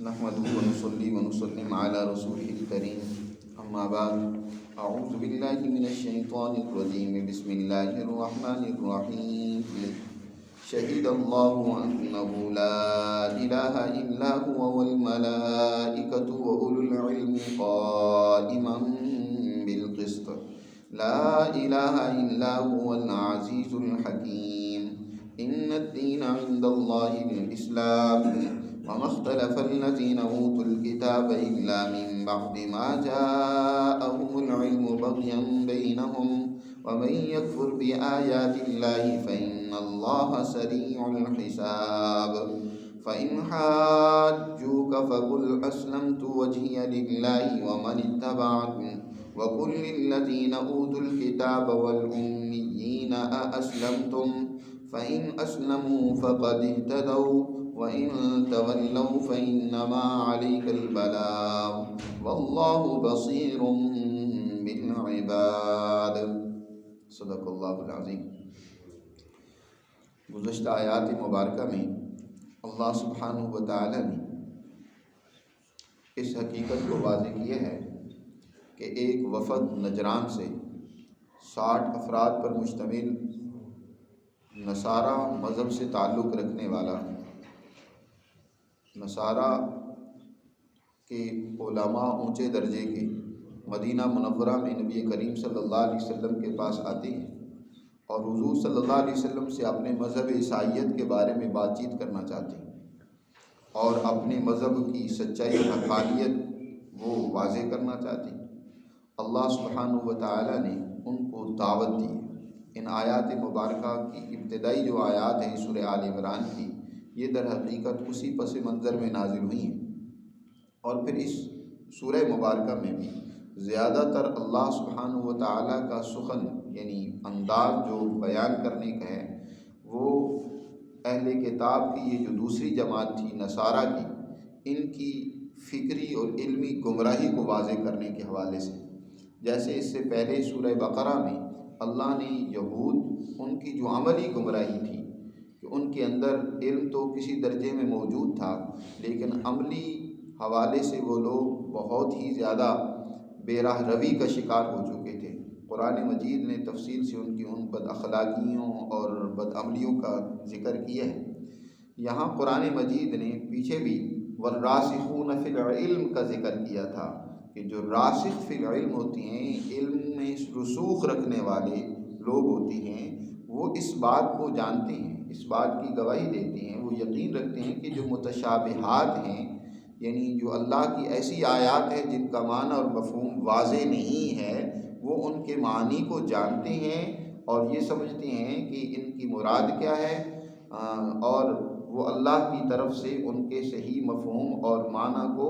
نحمده ونصلي ونسلم على رسوله الكريم اما بعد اعوذ بالله من الشيطان الرجيم بسم الله الرحمن الرحيم شهد الله انه لا اله الا هو والملائكة واولو العلم قائما بالقسط لا اله الا هو العزيز الحكيم ان الدين عند الله الاسلام وما اختلف الذين أوتوا الكتاب إلا من بعد ما جاءهم العلم بغيا بينهم ومن يكفر بآيات الله فإن الله سريع الحساب فإن حاجوك فقل أسلمت وجهي لله ومن اتبعني وقل للذين أوتوا الكتاب والأميين أأسلمتم فإن أسلموا فقد اهتدوا وَإِن تَوَلَّوْا فَإِنَّمَا عَلَيْكَ الْبَلَاغُ وَاللَّهُ بَصِيرٌ بِالْعِبَادِ صدق اللہ العظیم۔ گزشتہ آیات مبارکہ میں اللہ سبحانہ و تعالی نے اس حقیقت کو واضح کیا ہے کہ ایک وفد نجران سے 60 افراد پر مشتمل نصارہ مذہب سے تعلق رکھنے والا نصارہ کے علماء اونچے درجے کے مدینہ منورہ میں نبی کریم صلی اللہ علیہ وسلم کے پاس آتے ہیں اور حضور صلی اللہ علیہ وسلم سے اپنے مذہب عیسائیت کے بارے میں بات چیت کرنا چاہتے ہیں اور اپنے مذہب کی سچائی حقانیت وہ واضح کرنا چاہتے ہیں۔ اللہ سبحانہ و تعالی نے ان کو دعوت دی۔ ان آیات مبارکہ کی ابتدائی جو آیات ہیں سورہ آل عمران کی، یہ در حقیقت اسی پس منظر میں نازل ہوئی ہیں، اور پھر اس سورہ مبارکہ میں بھی زیادہ تر اللہ سبحانہ و تعالیٰ کا سخن یعنی انداز جو بیان کرنے کا ہے وہ اہل کتاب کی یہ جو دوسری جماعت تھی نصارہ کی، ان کی فکری اور علمی گمراہی کو واضح کرنے کے حوالے سے۔ جیسے اس سے پہلے سورہ بقرہ میں اللہ نے یہود ان کی جو عملی گمراہی تھی کہ ان کے اندر علم تو کسی درجے میں موجود تھا لیکن عملی حوالے سے وہ لوگ بہت ہی زیادہ بے راہ روی کا شکار ہو چکے تھے۔ قرآن مجید نے تفصیل سے ان کی ان بد اخلاقیوں اور بد عملیوں کا ذکر کیا ہے۔ یہاں قرآن مجید نے پیچھے بھی والراسخون فی العلم کا ذکر کیا تھا کہ جو راسخ فی العلم ہوتی ہیں، علم میں رسوخ رکھنے والے لوگ ہوتے ہیں، وہ اس بات کو جانتے ہیں، اس بات کی گواہی دیتے ہیں، وہ یقین رکھتے ہیں کہ جو متشابہات ہیں یعنی جو اللہ کی ایسی آیات ہیں جن کا معنی اور مفہوم واضح نہیں ہے، وہ ان کے معنی کو جانتے ہیں اور یہ سمجھتے ہیں کہ ان کی مراد کیا ہے، اور وہ اللہ کی طرف سے ان کے صحیح مفہوم اور معنی کو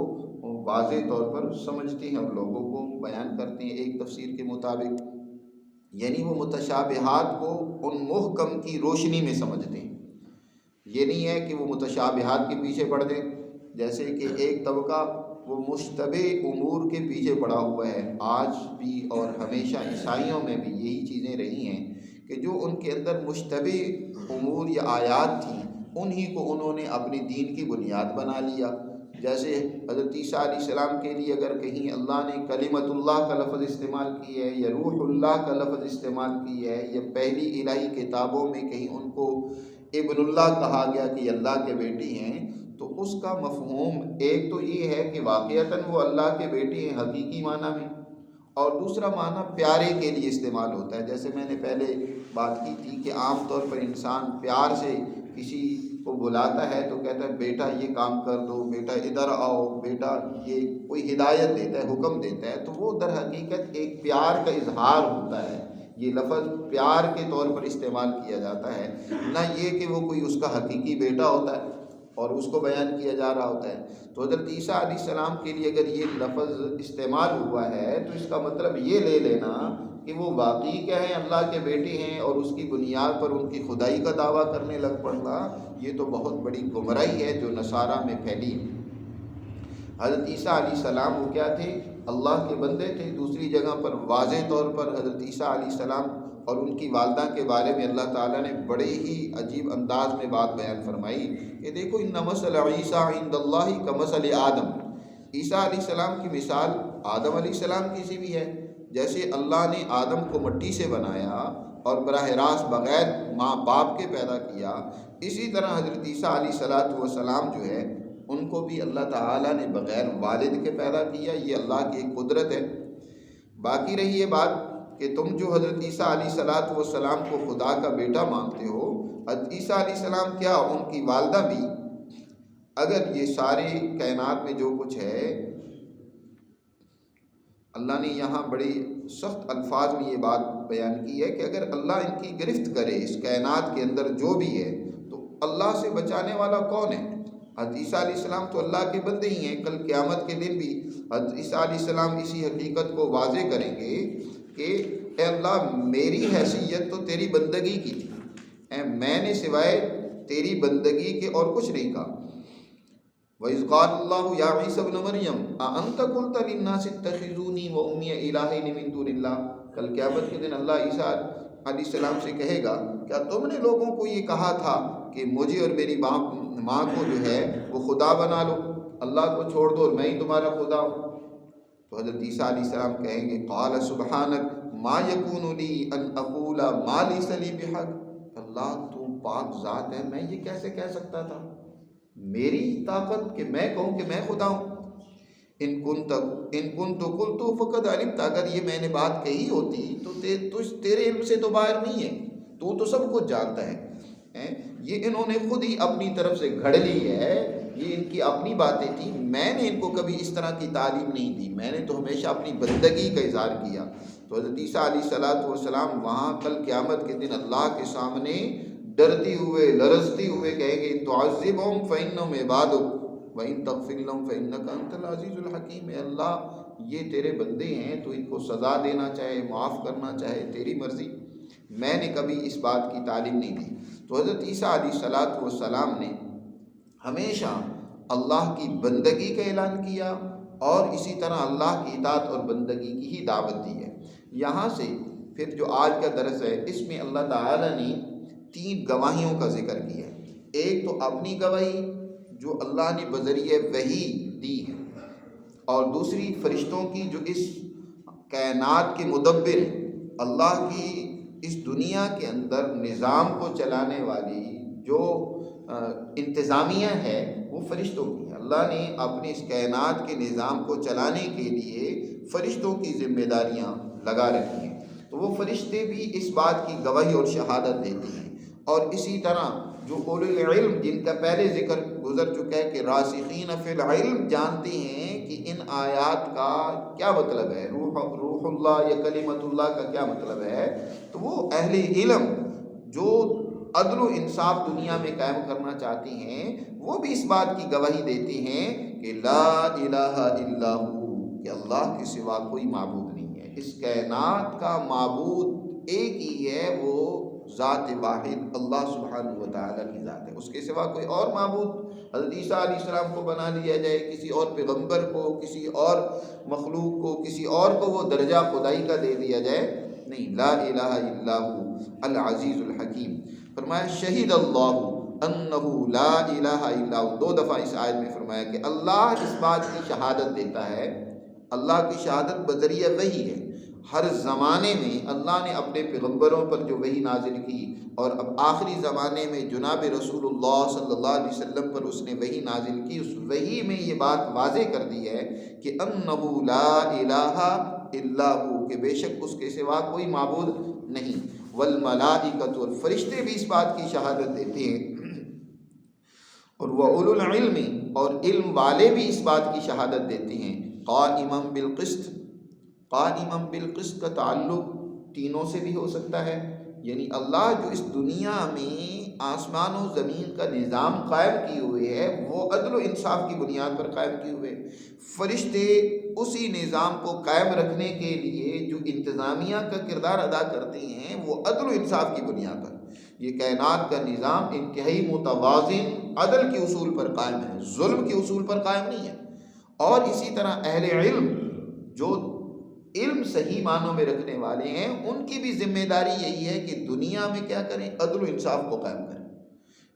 واضح طور پر سمجھتے ہیں اور لوگوں کو بیان کرتے ہیں ایک تفسیر کے مطابق۔ یعنی وہ متشابہات کو ان محکم کی روشنی میں سمجھتے ہیں۔ یہ نہیں ہے کہ وہ متشابہات کے پیچھے پڑ دیں، جیسے کہ ایک طبقہ وہ مشتبہ امور کے پیچھے پڑا ہوا ہے۔ آج بھی اور ہمیشہ عیسائیوں میں بھی یہی چیزیں رہی ہیں کہ جو ان کے اندر مشتبہ امور یا آیات تھیں انہی کو انہوں نے اپنی دین کی بنیاد بنا لیا۔ جیسے حضرت عیسیٰ علیہ السلام کے لیے اگر کہیں اللہ نے کلمت اللہ کا لفظ استعمال کی ہے یا روح اللہ کا لفظ استعمال کی ہے یا پہلی الہی کتابوں میں کہیں ان کو ابن اللہ کہا گیا کہ اللہ کے بیٹی ہیں، تو اس کا مفہوم ایک تو یہ ہے کہ واقعتاً وہ اللہ کے بیٹی ہیں حقیقی معنی میں، اور دوسرا معنی پیارے کے لیے استعمال ہوتا ہے۔ جیسے میں نے پہلے بات کی تھی کہ عام طور پر انسان پیار سے کسی کو بلاتا ہے تو کہتا ہے بیٹا یہ کام کر دو، بیٹا ادھر آؤ، بیٹا یہ کوئی ہدایت دیتا ہے، حکم دیتا ہے، تو وہ در حقیقت ایک پیار کا اظہار ہوتا ہے۔ یہ لفظ پیار کے طور پر استعمال کیا جاتا ہے، نہ یہ کہ وہ کوئی اس کا حقیقی بیٹا ہوتا ہے اور اس کو بیان کیا جا رہا ہوتا ہے۔ تو حضرت عیسیٰ علیہ السلام کے لیے اگر یہ لفظ استعمال ہوا ہے تو اس کا مطلب یہ لے لینا کہ وہ واقعی کیا ہیں، اللہ کے بیٹے ہیں، اور اس کی بنیاد پر ان کی خدائی کا دعویٰ کرنے لگ پڑنا، یہ تو بہت بڑی گمراہی ہے جو نصارہ میں پھیلی۔ حضرت عیسیٰ علیہ السلام وہ کیا تھے؟ اللہ کے بندے تھے۔ دوسری جگہ پر واضح طور پر حضرت عیسیٰ علیہ السلام اور ان کی والدہ کے بارے میں اللہ تعالیٰ نے بڑے ہی عجیب انداز میں بات بیان فرمائی کہ دیکھو ان مثل عیسیٰ عند اللہ کمثل آدم، عیسیٰ علیہ السلام کی مثال آدم علیہ السلام کی سی بھی ہے. جیسے اللہ نے آدم کو مٹی سے بنایا اور براہ راست بغیر ماں باپ کے پیدا کیا، اسی طرح حضرت عیسیٰ علیہ السلام جو ہے ان کو بھی اللہ تعالیٰ نے بغیر والد کے پیدا کیا. یہ اللہ کی ایک قدرت ہے. باقی رہی یہ بات کہ تم جو حضرت عیسیٰ علیہ السلام کو خدا کا بیٹا مانتے ہو، حضرت عیسیٰ علیہ السلام کیا ان کی والدہ بھی، اگر یہ سارے کائنات میں جو کچھ ہے، اللہ نے یہاں بڑی سخت الفاظ میں یہ بات بیان کی ہے کہ اگر اللہ ان کی گرفت کرے اس کائنات کے اندر جو بھی ہے، تو اللہ سے بچانے والا کون ہے؟ حضرت عیسیٰ علیہ السلام تو اللہ کے بندے ہی ہیں. کل قیامت کے دن بھی حضرت عیسیٰ علیہ السلام اسی حقیقت کو واضح کریں گے کہ اے اللہ میری حیثیت تو تیری بندگی کی تھی، میں نے سوائے تیری بندگی کے اور کچھ نہیں کہا. وَإِذْ قَالَ اللَّهُ يَا عِيسَى ابْنَ مَرْيَمَ أَأَنْتَ قُلْتَ لِلنَّاسِ اتَّخِذُونِي وَأُمِّيَ إِلَٰهَيْنِ مِن دُونِ اللَّهِ. کل قیامت کے دن اللہ عیسیٰ علیہ السلام سے کہے گا کیا تم نے لوگوں کو یہ کہا تھا کہ مجھے اور میری ماں کو جو ہے وہ خدا بنا لو، اللہ کو چھوڑ دو اور میں ہی تمہارا خدا ہوں؟ تو حضرت عیسیٰ علیہ السلام کہیں گے قال سبحانک ما یکون لی ان اقول ما لیس لی بحق. اللہ تو پاک ذات ہے، میں یہ کیسے کہہ سکتا تھا؟ میری طاقت کہ میں کہوں کہ میں خدا ہوں. ان کنت قلت فقد علمت، اگر یہ میں نے بات کہی ہوتی تو تیرے علم سے تو باہر نہیں ہے، تو سب کچھ جانتا ہے. یہ انہوں نے خود ہی اپنی طرف سے گھڑ لی ہے، یہ ان کی اپنی باتیں تھیں. میں نے ان کو کبھی اس طرح کی تعلیم نہیں دی، میں نے تو ہمیشہ اپنی بندگی کا اظہار کیا. تو حضرت عیسیٰ علیہ السلام وہاں کل قیامت کے دن اللہ کے سامنے ڈرتے ہوئے لرزتے ہوئے کہیں گے تعذبہم فإنہم عبادک وإن تغفر لہم فإنک انت العزیز الحکیم. اے اللہ یہ تیرے بندے ہیں، تو ان کو سزا دینا چاہے معاف کرنا چاہے تیری مرضی، میں نے کبھی اس بات کی تعلیم نہیں دی. تو حضرت عیسیٰ علیہ السلام نے ہمیشہ اللہ کی بندگی کا اعلان کیا اور اسی طرح اللہ کی اطاعت اور بندگی کی ہی دعوت دی ہے. یہاں سے پھر جو آج کا درس ہے اس میں اللہ تعالیٰ نے 3 گواہیوں کا ذکر کیا ہے. ایک تو اپنی گواہی جو اللہ نے بذریعہ وحی دی ہے، اور دوسری فرشتوں کی جو اس کائنات کے مدبر اللہ کی اس دنیا کے اندر نظام کو چلانے والی جو انتظامیہ ہے وہ فرشتوں کی ہے. اللہ نے اپنے اس کائنات کے نظام کو چلانے کے لیے فرشتوں کی ذمہ داریاں لگا رکھی ہیں. تو وہ فرشتے بھی اس بات کی گواہی اور شہادت دیتے ہیں. اور اسی طرح جو اولو العلم جن کا پہلے ذکر گزر چکا ہے کہ راسخین فی العلم جانتے ہیں کہ ان آیات کا کیا مطلب ہے، روح اللہ یا کلمت اللہ کا کیا مطلب ہے. تو وہ اہل علم جو عدل و انصاف دنیا میں قائم کرنا چاہتے ہیں وہ بھی اس بات کی گواہی دیتے ہیں کہ لا الہ الا ہو، کہ اللہ کے سوا کوئی معبود نہیں ہے. اس کائنات کا معبود ایک ہی ہے، وہ ذات واحد اللہ سبحانہ و تعالیٰ کی ذات ہے. اس کے سوا کوئی اور معبود حضرت عیسیٰ علیہ السلام کو بنا لیا جائے، کسی اور پیغمبر کو، کسی اور مخلوق کو، کسی اور کو وہ درجہ خدائی کا دے دیا جائے، نہیں. لا الہ الا ہو العزیز الحکیم. فرمایا شہید اللہ انہ لا الہ الا ہو. 2 دفعہ اس آیت میں فرمایا کہ اللہ اس بات کی شہادت دیتا ہے. اللہ کی شہادت بذریعہ وحی ہے. ہر زمانے میں اللہ نے اپنے پیغمبروں پر جو وحی نازل کی، اور اب آخری زمانے میں جناب رسول اللہ صلی اللہ علیہ وسلم پر اس نے وحی نازل کی. اس وحی میں یہ بات واضح کر دی ہے کہ انہ لا الہ الا ہو، کہ بے شک اس کے سوا کوئی معبود نہیں. والملائکۃ، اور فرشتے بھی اس بات کی شہادت دیتے ہیں. اور وَأُولُو الْعِلْمِ، اور علم والے بھی اس بات کی شہادت دیتے ہیں. قائمًا بالقسط، قائمًا بالقسط کا تعلق تینوں سے بھی ہو سکتا ہے. یعنی اللہ جو اس دنیا میں آسمان و زمین کا نظام قائم کیے ہوئے ہے وہ عدل و انصاف کی بنیاد پر قائم کیے ہوئے. فرشتے اسی نظام کو قائم رکھنے کے لیے جو انتظامیہ کا کردار ادا کرتے ہیں وہ عدل و انصاف کی بنیاد پر. یہ کائنات کا نظام انتہائی متوازن عدل کے اصول پر قائم ہے، ظلم کے اصول پر قائم نہیں ہے. اور اسی طرح اہل علم جو علم صحیح معنوں میں رکھنے والے ہیں ان کی بھی ذمہ داری یہی ہے کہ دنیا میں کیا کریں، عدل و انصاف کو قائم کریں۔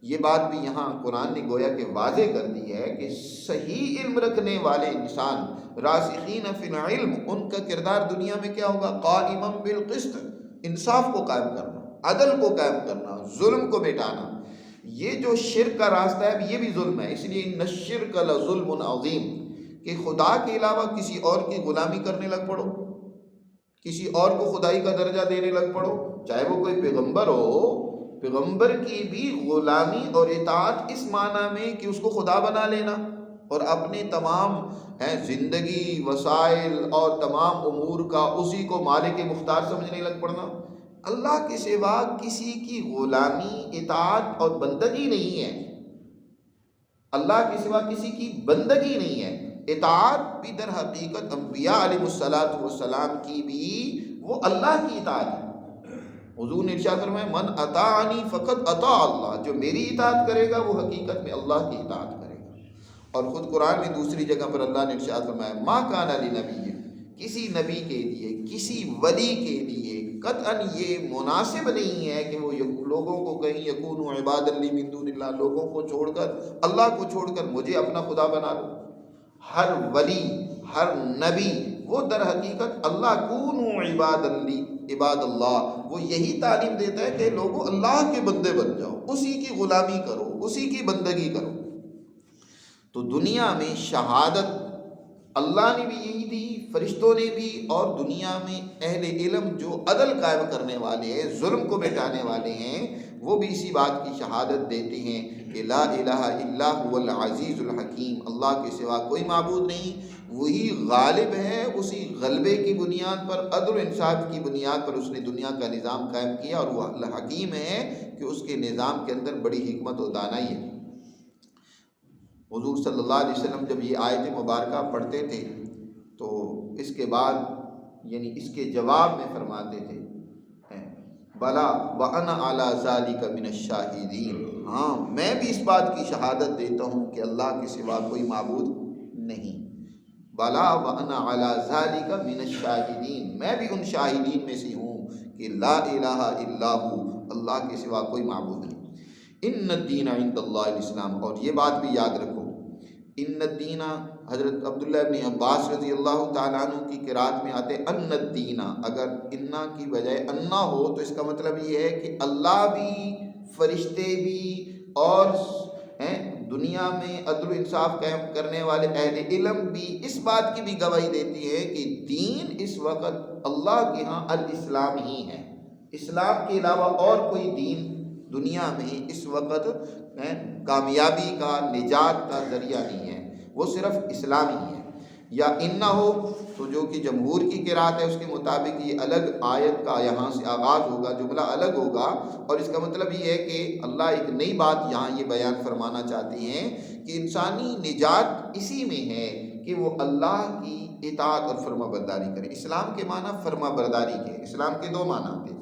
یہ بات بھی یہاں قرآن نے گویا کہ واضح کر دی ہے کہ صحیح علم رکھنے والے انسان، راسخین فی العلم، ان کا کردار دنیا میں کیا ہوگا، قائما بالقسط، انصاف کو قائم کرنا، عدل کو قائم کرنا، ظلم کو مٹانا۔ یہ جو شرک کا راستہ ہے یہ بھی ظلم ہے، اس لیے ان الشرک لظلم عظیم، کہ خدا کے علاوہ کسی اور کی غلامی کرنے لگ پڑو، کسی اور کو خدائی کا درجہ دینے لگ پڑو، چاہے وہ کوئی پیغمبر ہو، پیغمبر کی بھی غلامی اور اطاعت اس معنی میں کہ اس کو خدا بنا لینا اور اپنے تمام زندگی، وسائل اور تمام امور کا اسی کو مالک مختار سمجھنے لگ پڑنا۔ اللہ کے سوا کسی کی غلامی، اطاعت اور بندگی نہیں ہے، اللہ کے سوا کسی کی بندگی نہیں ہے۔ اطاعت بھی در حقیقت انبیاء علیہ السلام کی بھی وہ اللہ کی اطاعت ہے۔ حضور نے ارشاد فرمایا من اطاعنی فقط اطاع اللہ، جو میری اطاعت کرے گا وہ حقیقت میں اللہ کی اطاعت کرے گا۔ اور خود قرآن میں دوسری جگہ پر اللہ نے ارشاد فرمایا ما کان لنبی، کسی نبی کے لیے، کسی ولی کے لیے قطعاً یہ مناسب نہیں ہے کہ وہ لوگوں کو کہیں یکونوا عبادا لی من دون اللہ، لوگوں کو چھوڑ کر، اللہ کو چھوڑ کر مجھے اپنا خدا بنا لو۔ ہر ولی، ہر نبی وہ در حقیقت اللہ کونوا عبادا لی عباد اللہ، وہ یہی تعلیم دیتا ہے کہ لوگوں اللہ کے بندے بن جاؤ، اسی کی غلامی کرو، اسی کی بندگی کرو۔ تو دنیا میں شہادت اللہ نے بھی یہی دی، فرشتوں نے بھی، اور دنیا میں اہل علم جو عدل قائم کرنے والے ہیں، ظلم کو مٹانے والے ہیں، وہ بھی اسی بات کی شہادت دیتے ہیں کہ لا الہ الا هو العزیز الحکیم، اللہ کے سوا کوئی معبود نہیں، وہی غالب ہے، اسی غلبے کی بنیاد پر، عدل و انصاف کی بنیاد پر اس نے دنیا کا نظام قائم کیا، اور وہ الحکیم ہے کہ اس کے نظام کے اندر بڑی حکمت و دانائی ہے۔ حضور صلی اللہ علیہ وسلم جب یہ آیت مبارکہ پڑھتے تھے تو اس کے بعد یعنی اس کے جواب میں فرماتے تھے بلا وانا علی ذلک من الشاہدین، ہاں میں بھی اس بات کی شہادت دیتا ہوں کہ اللہ کے سوا کوئی معبود نہیں، بلا وانا علی ذلک من الشاہدین، میں بھی ان شاہدین میں سے ہوں کہ لا الہ الا ہو، اللہ کے سوا کوئی معبود نہیں۔ ان الدین عند اللہ الاسلام، اور یہ بات بھی یاد رکھو، ان الدین، حضرت عبداللہ ابن عباس رضی اللہ تعالیٰ عنہ کی قرات میں آتے ان الدین، اگر انا کی بجائے انا ہو تو اس کا مطلب یہ ہے کہ اللہ بھی، فرشتے بھی، اور دنیا میں عدل و انصاف قائم کرنے والے اہل علم بھی اس بات کی بھی گواہی دیتی ہے کہ دین اس وقت اللہ کے ہاں الاسلام ہی ہے، اسلام کے علاوہ اور کوئی دین دنیا میں اس وقت کامیابی کا، نجات کا ذریعہ نہیں ہے، وہ صرف اسلام ہی ہے۔ یا ان ہو تو جو کہ جمہور کی قرات ہے اس کے مطابق یہ الگ آیت کا یہاں سے آغاز ہوگا، جملہ الگ ہوگا، اور اس کا مطلب یہ ہے کہ اللہ ایک نئی بات یہاں یہ بیان فرمانا چاہتے ہیں کہ انسانی نجات اسی میں ہے کہ وہ اللہ کی اطاعت اور فرما برداری کرے۔ اسلام کے معنی فرما برداری کے، اسلام کے دو معنی ہوتے ہیں،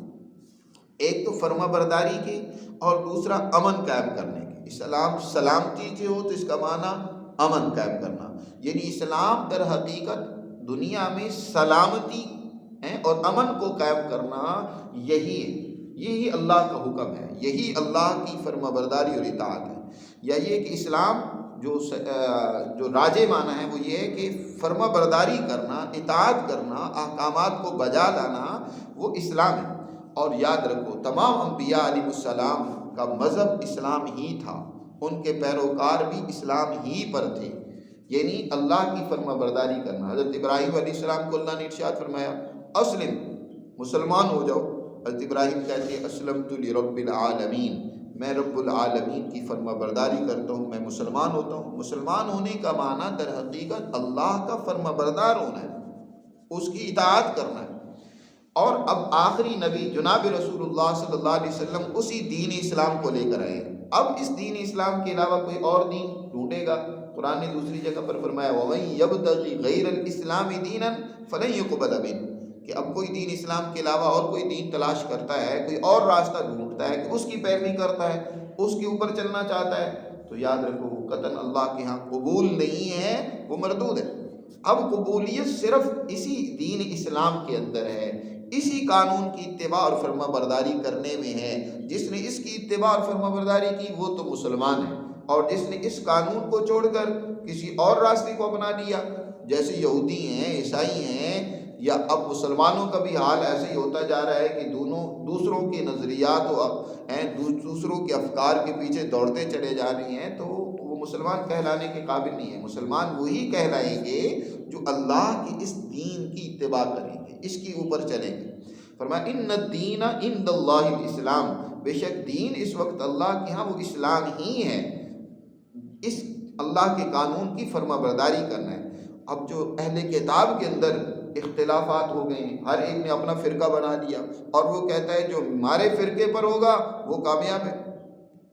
ایک تو فرما برداری کے اور دوسرا امن قائم کرنے کے۔ اسلام سلامتی سے ہو تو اس کا معنی امن قائم کرنا، یعنی اسلام در حقیقت دنیا میں سلامتی اور امن کو قائم کرنا، یہی اللہ کا حکم ہے، یہی اللہ کی فرما برداری اور اطاعت ہے۔ یا یہ کہ اسلام جو راجے معنی ہے وہ یہ ہے کہ فرما برداری کرنا، اطاعت کرنا، احکامات کو بجا لانا، وہ اسلام ہے۔ اور یاد رکھو تمام انبیاء علیہ السلام کا مذہب اسلام ہی تھا، ان کے پیروکار بھی اسلام ہی پر تھے، یعنی اللہ کی فرما برداری کرنا۔ حضرت ابراہیم علیہ السلام کو اللہ نے ارشاد فرمایا اسلم، مسلمان ہو جاؤ۔ حضرت ابراہیم کہتے ہیں اسلمت لرب العالمین، میں رب العالمین کی فرما برداری کرتا ہوں، میں مسلمان ہوتا ہوں۔ مسلمان ہونے کا معنی در حقیقت اللہ کا فرما بردار ہونا ہے، اس کی اطاعت کرنا ہے۔ اور اب آخری نبی جناب رسول اللہ صلی اللہ علیہ وسلم اسی دین اسلام کو لے کر آئے ہیں، اب اس دین اسلام کے علاوہ کوئی اور دین ڈھونڈے گا، قرآن نے دوسری جگہ پر فرمایا وَمَن يَبْتَغِ غَيْرَ الْإِسْلَامِ دِينًا فَلَن يُقْبَلَ مِنْهُ، کہ اب کوئی دین اسلام کے علاوہ اور کوئی دین تلاش کرتا ہے، کوئی اور راستہ ڈھونڈتا ہے کہ اس کی پیروی کرتا ہے، اس کے اوپر چلنا چاہتا ہے، تو یاد رکھو وہ قطعاً اللہ کے ہاں قبول نہیں ہے، وہ مردود ہے۔ اب قبولیت صرف اسی دین اسلام کے اندر ہے، اسی قانون کی اتباع اور فرما برداری کرنے میں ہے۔ جس نے اس کی اتباع اور فرما برداری کی وہ تو مسلمان ہے، اور جس نے اس قانون کو چھوڑ کر کسی اور راستے کو اپنا لیا، جیسے یہودی ہیں، عیسائی ہیں، یا اب مسلمانوں کا بھی حال ایسے ہی ہوتا جا رہا ہے کہ دوسروں کے نظریات دوسروں کے افکار کے پیچھے دوڑتے چلے جا رہے ہیں، تو وہ مسلمان کہلانے کے قابل نہیں ہے۔ مسلمان وہی کہلائیں گے جو اللہ کی اس دین کی اتباع کریں گے، اس کے اوپر چلیں گے۔ فرمایا ان الدین عند اللہ الاسلام، بے شک دین اس وقت اللہ کے ہاں وہ اسلام ہی ہے، اس اللہ کے قانون کی فرما برداری کرنا ہے۔ اب جو اہل کتاب کے اندر اختلافات ہو گئے ہیں، ہر ایک نے اپنا فرقہ بنا لیا، اور وہ کہتا ہے جو ہمارے فرقے پر ہوگا وہ کامیاب ہے،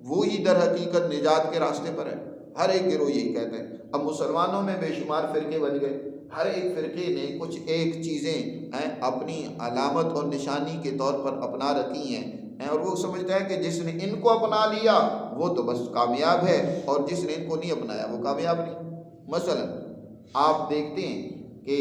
وہی در حقیقت نجات کے راستے پر ہے۔ ہر ایک گروہ یہی کہتا ہے۔ اب مسلمانوں میں بے شمار فرقے بن گئے، ہر ایک فرقے نے کچھ ایک چیزیں اپنی علامت اور نشانی کے طور پر اپنا رکھی ہیں، اور وہ سمجھتا ہے کہ جس نے ان کو اپنا لیا وہ تو بس کامیاب ہے، اور جس نے ان کو نہیں اپنایا وہ کامیاب نہیں۔ مثلا آپ دیکھتے ہیں کہ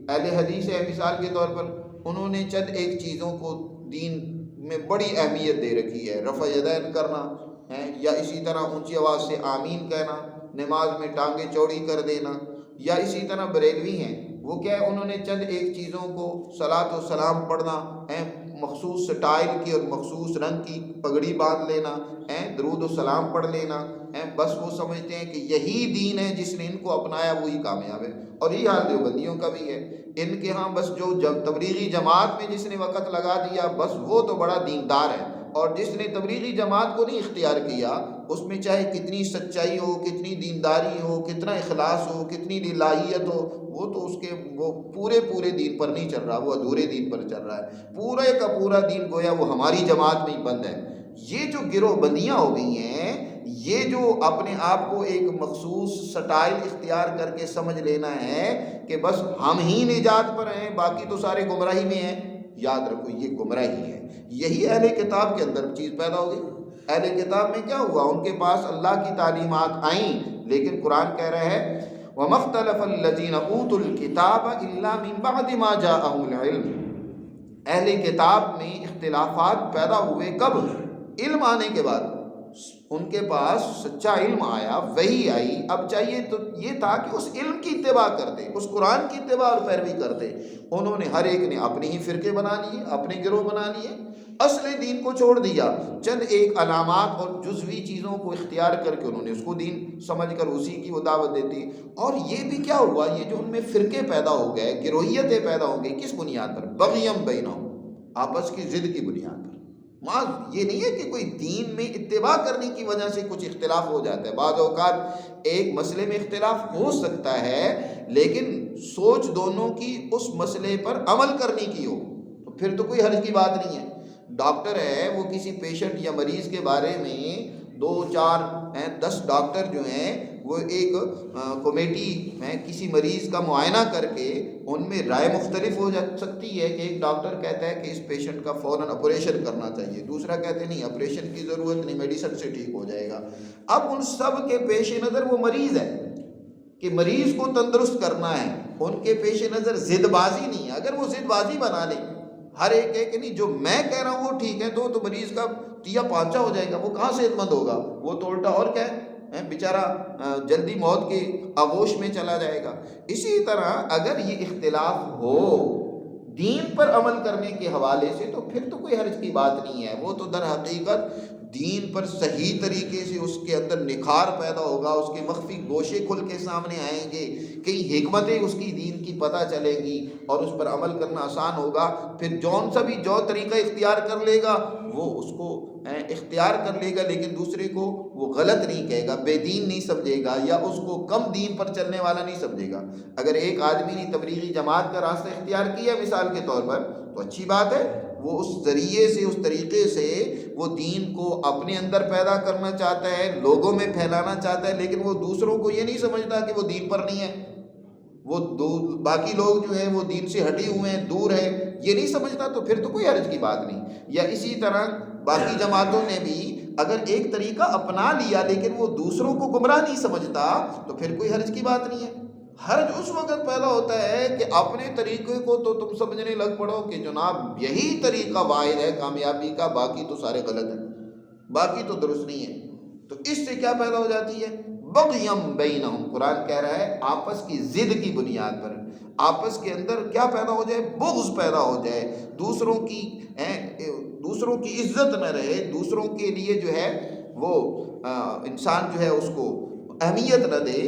اہل حدیث ہے، مثال کے طور پر انہوں نے چند ایک چیزوں کو دین میں بڑی اہمیت دے رکھی ہے، رفع یدین کرنا ہے، یا اسی طرح اونچی آواز سے آمین کہنا، نماز میں ٹانگیں چوڑی کر دینا، یا اسی طرح بریلوی ہیں، وہ کیا ہے، انہوں نے چند ایک چیزوں کو صلاۃ و سلام پڑھنا ہے، مخصوص سٹائل کی اور مخصوص رنگ کی پگڑی باندھ لینا ہے، درود و سلام پڑھ لینا ہے، بس وہ سمجھتے ہیں کہ یہی دین ہے، جس نے ان کو اپنایا وہی کامیاب ہے۔ اور یہ حال دیوبندیوں کا بھی ہے، ان کے ہاں بس جو تبلیغی جماعت میں جس نے وقت لگا دیا بس وہ تو بڑا دیندار ہے، اور جس نے تبلیغی جماعت کو نہیں اختیار کیا اس میں چاہے کتنی سچائی ہو، کتنی دینداری ہو، کتنا اخلاص ہو، کتنی للہیت ہو، وہ تو وہ پورے دین پر نہیں چل رہا، وہ ادھورے دین پر چل رہا ہے۔ پورے کا پورا دین گویا وہ ہماری جماعت میں ہی بند ہے۔ یہ جو گروہ بندیاں ہو گئی ہیں، یہ جو اپنے آپ کو ایک مخصوص سٹائل اختیار کر کے سمجھ لینا ہے کہ بس ہم ہی نجات پر ہیں، باقی تو سارے گمراہی میں ہیں، یاد رکھو یہ گمراہی ہے۔ یہی اہل کتاب کے اندر چیز پیدا ہو گئی۔ اہل کتاب میں کیا ہوا، ان کے پاس اللہ کی تعلیمات آئیں، لیکن قرآن کہہ رہا ہے وَمَا اخْتَلَفَ الَّذِينَ أُوتُوا الْكِتَابَ إِلَّا مِن بَعْدِ مَا جَاءَهُمُ الْعِلْمُ، اہل کتاب میں اختلافات پیدا ہوئے کب؟ علم آنے کے بعد۔ ان کے پاس سچا علم آیا، وحی آئی، اب چاہیے تو یہ تھا کہ اس علم کی اتباع کرتے، اس قرآن کی اتباع اور پیروی کرتے۔ انہوں نے ہر ایک نے اپنے ہی فرقے بنا لیے، اپنے گروہ بنا لیے، اصل دین کو چھوڑ دیا، چند ایک علامات اور جزوی چیزوں کو اختیار کر کے انہوں نے اس کو دین سمجھ کر اسی کی وہ دعوت دیتی۔ اور یہ بھی کیا ہوا، یہ جو ان میں فرقے پیدا ہو گئے، گروہیتیں پیدا ہو گئی، کس بنیاد پر؟ بغیم بینہم، آپس کی ضد کی بنیاد پر۔ یہ نہیں ہے کہ کوئی دین میں اتباع کرنے کی وجہ سے کچھ اختلاف ہو جاتا ہے، بعض اوقات ایک مسئلے میں اختلاف ہو سکتا ہے، لیکن سوچ دونوں کی اس مسئلے پر عمل کرنے کی ہو تو پھر تو کوئی حرج کی بات نہیں ہے۔ ڈاکٹر ہے، وہ کسی پیشنٹ یا مریض کے بارے میں 2 4 10 ڈاکٹر جو ہیں وہ ایک کمیٹی میں کسی مریض کا معائنہ کر کے ان میں رائے مختلف ہو جا سکتی ہے کہ ایک ڈاکٹر کہتا ہے کہ اس پیشنٹ کا فوراً آپریشن کرنا چاہیے، دوسرا کہتے ہیں نہیں آپریشن کی ضرورت نہیں، میڈیسن سے ٹھیک ہو جائے گا۔ اب ان سب کے پیش نظر وہ مریض ہے کہ مریض کو تندرست کرنا ہے، ان کے پیش نظر ضد بازی نہیں ہے۔ اگر وہ ضد بازی بنا لے، ہر ایک ہے کہ نہیں جو میں کہہ رہا ہوں وہ ٹھیک ہے، تو مریض کا تیا پانچا ہو جائے گا، وہ کہاں صحت مند ہوگا، وہ تو الٹا اور کیا ہے بیچارہ جلدی موت کی آغوش میں چلا جائے گا۔ اسی طرح اگر یہ اختلاف ہو دین پر عمل کرنے کے حوالے سے تو پھر تو کوئی حرج کی بات نہیں ہے، وہ تو در حقیقت دین پر صحیح طریقے سے اس کے اندر نکھار پیدا ہوگا، اس کے مخفی گوشے کھل کے سامنے آئیں گے، کئی حکمتیں اس کی دین کی پتہ چلیں گی اور اس پر عمل کرنا آسان ہوگا۔ پھر جون سا بھی جو طریقہ اختیار کر لے گا وہ اس کو اختیار کر لے گا، لیکن دوسرے کو وہ غلط نہیں کہے گا، بے دین نہیں سمجھے گا، یا اس کو کم دین پر چلنے والا نہیں سمجھے گا۔ اگر ایک آدمی نے تبلیغی جماعت کا راستہ اختیار کیا مثال کے طور پر تو اچھی بات ہے، وہ اس ذریعے سے اس طریقے سے وہ دین کو اپنے اندر پیدا کرنا چاہتا ہے، لوگوں میں پھیلانا چاہتا ہے، لیکن وہ دوسروں کو یہ نہیں سمجھتا کہ وہ دین پر نہیں ہے، وہ باقی لوگ جو ہیں وہ دین سے ہٹے ہوئے ہیں، دور ہیں، یہ نہیں سمجھتا، تو پھر تو کوئی حرج کی بات نہیں۔ یا اسی طرح باقی جماعتوں نے بھی اگر ایک طریقہ اپنا لیا لیکن وہ دوسروں کو گمراہ نہیں سمجھتا تو پھر کوئی حرج کی بات نہیں ہے۔ حرج اس وقت پیدا ہوتا ہے کہ اپنے طریقے کو تو تم سمجھنے لگ پڑو کہ جناب یہی طریقہ واحد ہے کامیابی کا، باقی تو سارے غلط ہیں، باقی تو درست نہیں ہے۔ تو اس سے کیا پیدا ہو جاتی ہے؟ بغیم بینہم، قرآن کہہ رہا ہے آپس کی ضد کی بنیاد پر، آپس کے اندر کیا پیدا ہو جائے؟ بغض پیدا ہو جائے، دوسروں کی عزت نہ رہے، دوسروں کے لیے جو ہے وہ انسان جو ہے اس کو اہمیت نہ دے،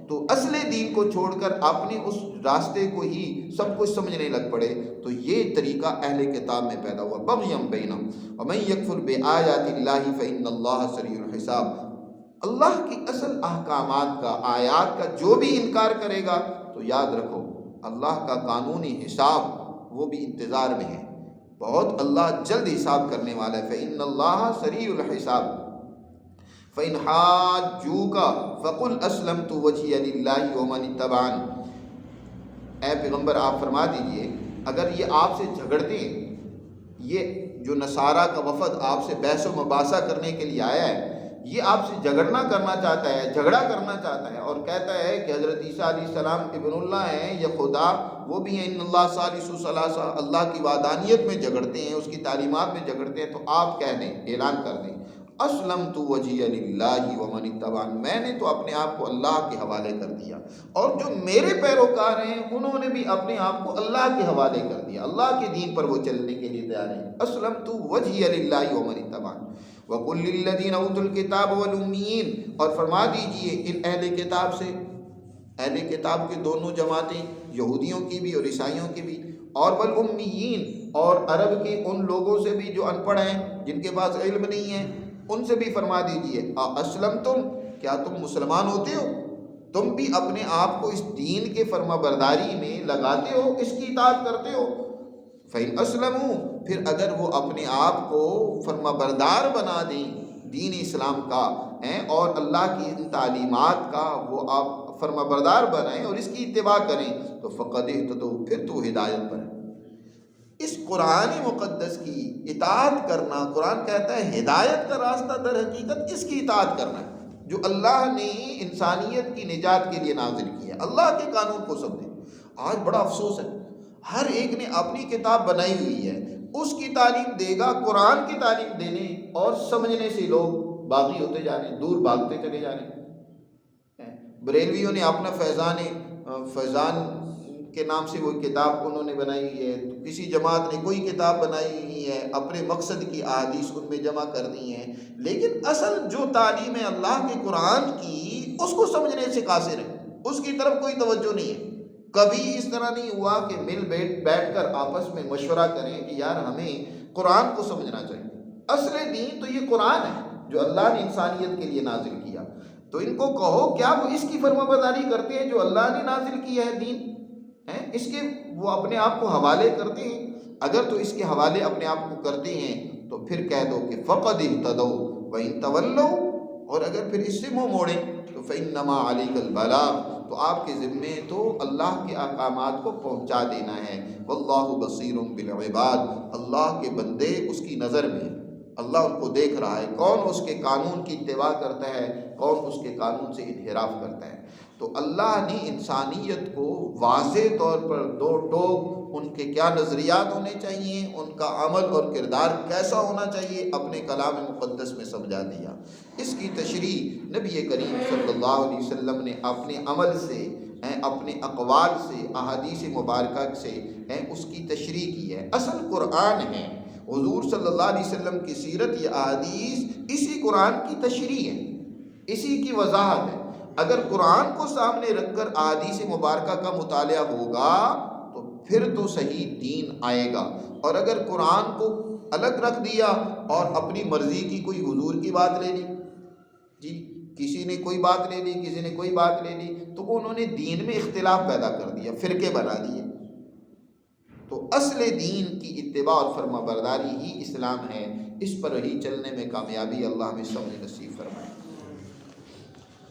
تو اصل دین کو چھوڑ کر اپنے اس راستے کو ہی سب کچھ سمجھنے لگ پڑے۔ تو یہ طریقہ اہل کتاب میں پیدا ہوا، بغیم بینہم ومن یکفر بآیات اللہ فإن اللہ سریع الحساب۔ اللہ کی اصل احکامات کا، آیات کا جو بھی انکار کرے گا تو یاد رکھو اللہ کا قانونی حساب وہ بھی انتظار میں ہے، بہت اللہ جلد حساب کرنے والا ہے۔ فإن اللہ سریع الحساب۔ فإن حاجوک فقل اسلمت وجهي للہ ومن اتبعني۔ اے پیغمبر آپ فرما دیجئے اگر یہ آپ سے جھگڑتے ہیں، یہ جو نصارہ کا وفد آپ سے بحث و مباحثہ کرنے کے لیے آیا ہے، یہ آپ سے جھگڑنا کرنا چاہتا ہے، جھگڑا کرنا چاہتا ہے، اور کہتا ہے کہ حضرت عیسیٰ علیہ السلام ابن اللہ ہیں یا خدا وہ بھی ہیں، ان اللہ ثالث ثلاثہ، اللہ کی وحدانیت میں جھگڑتے ہیں، اس کی تعلیمات میں جھگڑتے ہیں، تو آپ کہہ دیں، اعلان کر دیں اسلمت وجہی للہ ومن اتبعني، میں نے تو اپنے آپ کو اللہ کے حوالے کر دیا، اور جو میرے پیروکار ہیں انہوں نے بھی اپنے آپ کو اللہ کے حوالے کر دیا، اللہ کے دین پر وہ چلنے کے لیے تیار ہیں۔ اسلمت وجہی للہ ومن اتبعني وقل للذین اوتوا الکتاب والأمیین، اور فرما دیجئے ان اہل کتاب سے، اہل کتاب کی دونوں جماعتیں، یہودیوں کی بھی اور عیسائیوں کی بھی، اور والامیین، اور عرب کے ان لوگوں سے بھی جو ان پڑھ ہیں، جن کے پاس علم نہیں ہے، ان سے بھی فرما دیجئے اسلمتم، کیا تم مسلمان ہوتے ہو؟ تم بھی اپنے آپ کو اس دین کے فرما برداری میں لگاتے ہو، اس کی اطاعت کرتے ہو؟ فَإِنْ أَسْلَمُوا، پھر اگر وہ اپنے آپ کو فرما بردار بنا دیں دین اسلام کا، اور اللہ کی ان تعلیمات کا وہ آپ فرما بردار بنائیں اور اس کی اتباع کریں، تو فَقَدْ اهْتَدَوْا، پھر تو ہدایت پر ہے۔ اس قرآن مقدس کی اطاعت کرنا، قرآن کہتا ہے ہدایت کا راستہ در حقیقت اس کی اطاعت کرنا ہے جو اللہ نے انسانیت کی نجات کے لیے نازل کیا ہے، اللہ کے قانون کو سمجھیں۔ آج بڑا افسوس ہے، ہر ایک نے اپنی کتاب بنائی ہوئی ہے، اس کی تعلیم دے گا، قرآن کی تعلیم دینے اور سمجھنے سے لوگ باغی ہوتے جا رہے ہیں، دور بھاگتے چلے جا رہے ہیں۔ بریلویوں نے اپنا فیضان کے نام سے وہ کتاب انہوں نے بنائی ہوئی ہے، کسی جماعت نے کوئی کتاب بنائی ہوئی ہے، اپنے مقصد کی احادیث ان میں جمع کر دی ہیں، لیکن اصل جو تعلیم ہے اللہ کے قرآن کی، اس کو سمجھنے سے قاصر ہے، اس کی طرف کوئی توجہ نہیں ہے۔ کبھی اس طرح نہیں ہوا کہ مل بیٹھ کر آپس میں مشورہ کریں کہ یار ہمیں قرآن کو سمجھنا چاہیے، اصل دین تو یہ قرآن ہے جو اللہ نے انسانیت کے لیے نازل کیا، تو ان کو کہو کیا وہ اس کی فرما برداری کرتے ہیں جو اللہ نے نازل کیا ہے دین، اس کے وہ اپنے آپ کو حوالے کرتے ہیں؟ اگر تو اس کے حوالے اپنے آپ کو کرتے ہیں تو پھر کہہ دو کہ فقد اہتدوا وإن تولوا، اور اگر پھر اس سے منہ موڑیں تو فإنما علیک البلاغ، تو آپ کے ذمے تو اللہ کے احکامات کو پہنچا دینا ہے۔ واللہ بصیر بالعباد، اللہ کے بندے اس کی نظر میں ہیں، اللہ ان کو دیکھ رہا ہے، کون اس کے قانون کی اتباع کرتا ہے، کون اس کے قانون سے انحراف کرتا ہے۔ تو اللہ نے انسانیت کو واضح طور پر دو ٹوک ان کے کیا نظریات ہونے چاہیے، ان کا عمل اور کردار کیسا ہونا چاہیے، اپنے کلام مقدس میں سمجھا دیا۔ اس کی تشریح نبی کریم صلی اللہ علیہ وسلم نے اپنے عمل سے، اپنے اقوال سے، احادیث مبارکہ سے اس کی تشریح کی ہے۔ اصل قرآن ہے، حضور صلی اللہ علیہ وسلم کی سیرت یا احادیث اسی قرآن کی تشریح ہے، اسی کی وضاحت ہے۔ اگر قرآن کو سامنے رکھ کر احادیث مبارکہ کا مطالعہ ہوگا تو پھر تو صحیح دین آئے گا، اور اگر قرآن کو الگ رکھ دیا اور اپنی مرضی کی کوئی حضور کی بات لے لی، جی کسی نے کوئی بات لے لی، کسی نے کوئی بات لے لی، تو انہوں نے دین میں اختلاف پیدا کر دیا، فرقے بنا دیے۔ تو اصل دین کی اتباع اور فرما برداری ہی اسلام ہے، اس پر ہی چلنے میں کامیابی اللہ ہمیں سمجھ نصیب فرمائے۔